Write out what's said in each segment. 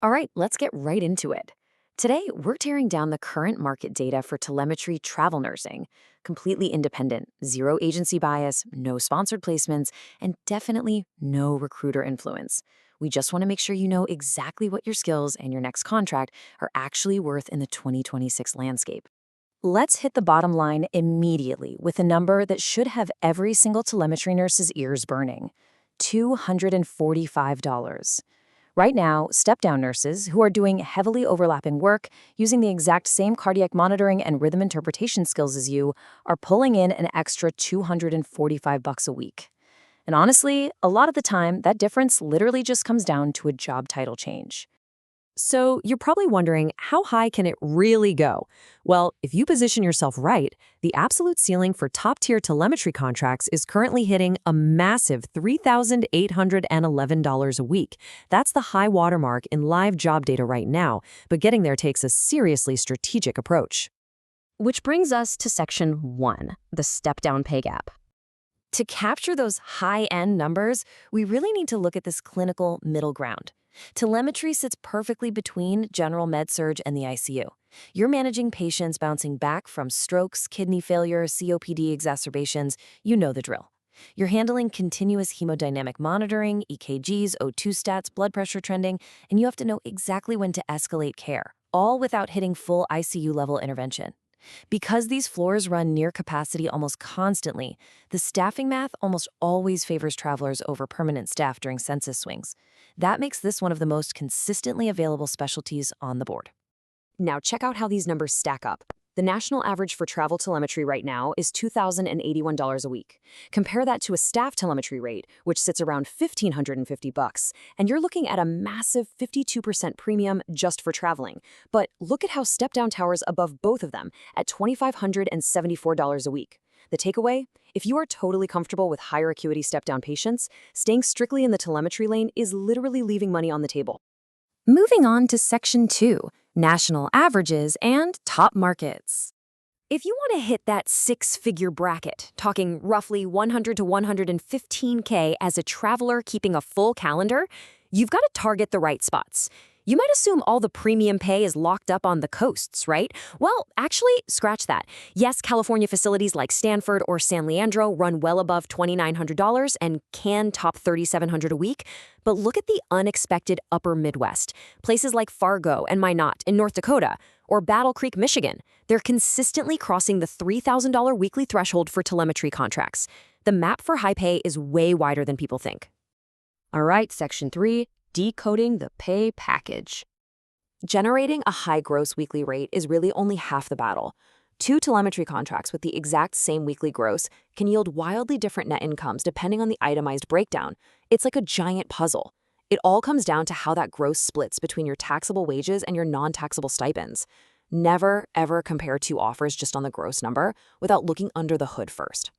All right, let's get right into it. Today, we're tearing down the current market data for telemetry travel nursing. Completely independent, zero agency bias, no sponsored placements, and definitely no recruiter influence. We just want to make sure you know exactly what your skills and your next contract are actually worth in the 2026 landscape. Let's hit the bottom line immediately with a number that should have every single telemetry nurse's ears burning: $245. Right now, step-down nurses who are doing heavily overlapping work using the exact same cardiac monitoring and rhythm interpretation skills as you are pulling in an extra $245 a week. And honestly, a lot of the time, that difference literally just comes down to a job title change. So you're probably wondering, how high can it really go? Well, if you position yourself right, the absolute ceiling for top-tier telemetry contracts is currently hitting a massive $3,811 a week. That's the high watermark in live job data right now, but getting there takes a seriously strategic approach. Which brings us to Section 1, the step-down pay gap. To capture those high-end numbers, we really need to look at this clinical middle ground. Telemetry sits perfectly between general med-surg and the ICU. You're managing patients bouncing back from strokes, kidney failure, COPD exacerbations. You know the drill. You're handling continuous hemodynamic monitoring, EKGs, O2 stats, blood pressure trending, and you have to know exactly when to escalate care, all without hitting full ICU-level intervention. Because these floors run near capacity almost constantly, the staffing math almost always favors travelers over permanent staff during census swings. That makes this one of the most consistently available specialties on the board. Now check out how these numbers stack up. The national average for travel telemetry right now is $2,081 a week. Compare that to a staff telemetry rate, which sits around $1,550, and you're looking at a massive 52% premium just for traveling. But look at how step-down towers above both of them at $2,574 a week. The takeaway? If you are totally comfortable with higher acuity step-down patients, staying strictly in the telemetry lane is literally leaving money on the table. Moving on to Section 2, national averages and top markets. If you want to hit that six-figure bracket, talking roughly 100 to 115K as a traveler keeping a full calendar, you've got to target the right spots. You might assume all the premium pay is locked up on the coasts, right? Well, actually, scratch that. Yes, California facilities like Stanford or San Leandro run well above $2,900 and can top $3,700 a week, but look at the unexpected upper Midwest. Places like Fargo and Minot in North Dakota, or Battle Creek, Michigan. They're consistently crossing the $3,000 weekly threshold for telemetry contracts. The map for high pay is way wider than people think. All right, Section 3. Decoding the pay package. Generating a high gross weekly rate is really only half the battle. Two telemetry contracts with the exact same weekly gross can yield wildly different net incomes depending on the itemized breakdown. It's like a giant puzzle. It all comes down to how that gross splits between your taxable wages and your non-taxable stipends. Never, ever compare two offers just on the gross number without looking under the hood first.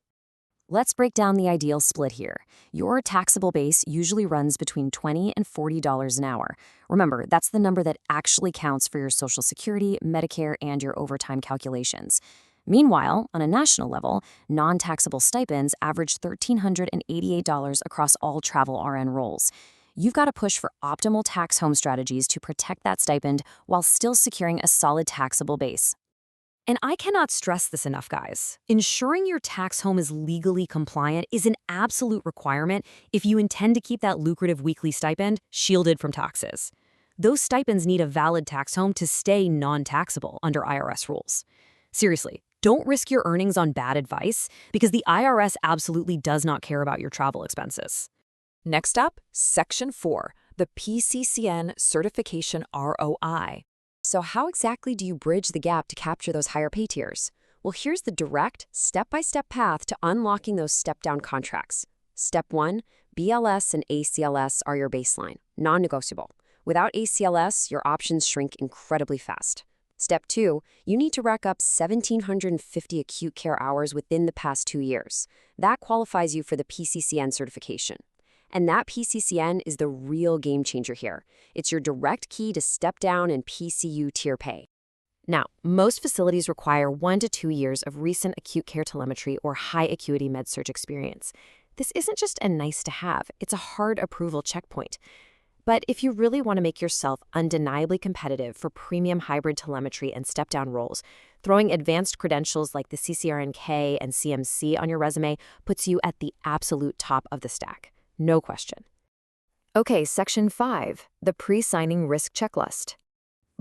Let's break down the ideal split here. Your taxable base usually runs between $20 and $40 an hour. Remember, that's the number that actually counts for your Social Security, Medicare, and your overtime calculations. Meanwhile, on a national level, non-taxable stipends average $1,388 across all travel RN roles. You've got to push for optimal tax home strategies to protect that stipend while still securing a solid taxable base. And I cannot stress this enough, guys. Ensuring your tax home is legally compliant is an absolute requirement if you intend to keep that lucrative weekly stipend shielded from taxes. Those stipends need a valid tax home to stay non-taxable under IRS rules. Seriously, don't risk your earnings on bad advice because the IRS absolutely does not care about your travel expenses. Next up, Section 4, the PCCN Certification ROI. So how exactly do you bridge the gap to capture those higher pay tiers? Well, here's the direct, step-by-step path to unlocking those step-down contracts. Step 1, BLS and ACLS are your baseline, non-negotiable. Without ACLS, your options shrink incredibly fast. Step 2, you need to rack up 1,750 acute care hours within the past 2 years. That qualifies you for the PCCN certification. And that PCCN is the real game changer here. It's your direct key to step down and PCU-tier pay. Now, most facilities require 1 to 2 years of recent acute care telemetry or high-acuity med-surg experience. This isn't just a nice-to-have, it's a hard approval checkpoint. But if you really want to make yourself undeniably competitive for premium hybrid telemetry and step-down roles, throwing advanced credentials like the CCRNK and CMC on your resume puts you at the absolute top of the stack. No question. Okay, Section 5, the pre-signing risk checklist.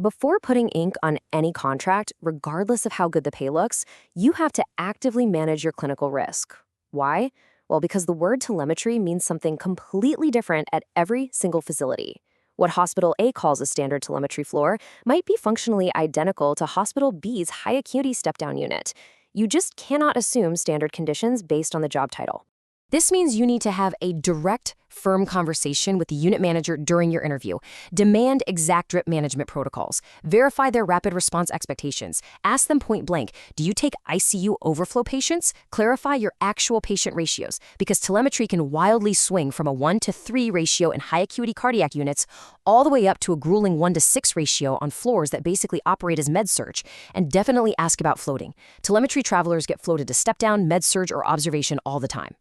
Before putting ink on any contract, regardless of how good the pay looks, you have to actively manage your clinical risk. Why? Well, because the word telemetry means something completely different at every single facility. What Hospital A calls a standard telemetry floor might be functionally identical to Hospital B's high-acuity step-down unit. You just cannot assume standard conditions based on the job title. This means you need to have a direct, firm conversation with the unit manager during your interview. Demand exact drip management protocols. Verify their rapid response expectations. Ask them point blank, do you take ICU overflow patients? Clarify your actual patient ratios, because telemetry can wildly swing from a 1-to-3 ratio in high acuity cardiac units all the way up to a grueling 1-to-6 ratio on floors that basically operate as med-surg. And definitely ask about floating. Telemetry travelers get floated to step-down, med-surg, or observation all the time.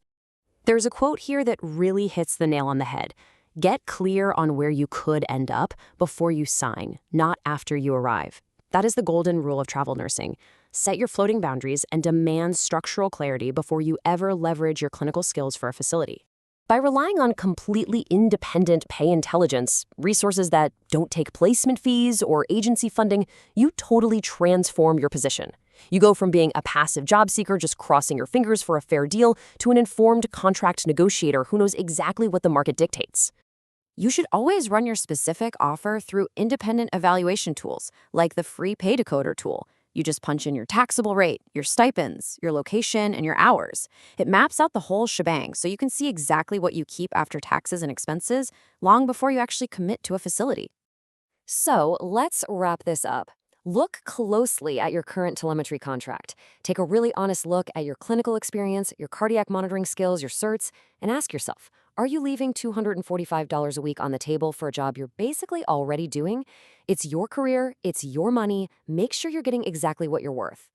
There's a quote here that really hits the nail on the head. Get clear on where you could end up before you sign, not after you arrive. That is the golden rule of travel nursing. Set your floating boundaries and demand structural clarity before you ever leverage your clinical skills for a facility. By relying on completely independent pay intelligence, resources that don't take placement fees or agency funding, you totally transform your position. You go from being a passive job seeker just crossing your fingers for a fair deal to an informed contract negotiator who knows exactly what the market dictates. You should always run your specific offer through independent evaluation tools, like the free Pay Decoder tool. You just punch in your taxable rate, your stipends, your location, and your hours. It maps out the whole shebang so you can see exactly what you keep after taxes and expenses long before you actually commit to a facility. So let's wrap this up. Look closely at your current telemetry contract. Take a really honest look at your clinical experience, your cardiac monitoring skills, your certs, and ask yourself, are you leaving $245 a week on the table for a job you're basically already doing? It's your career, it's your money. Make sure you're getting exactly what you're worth.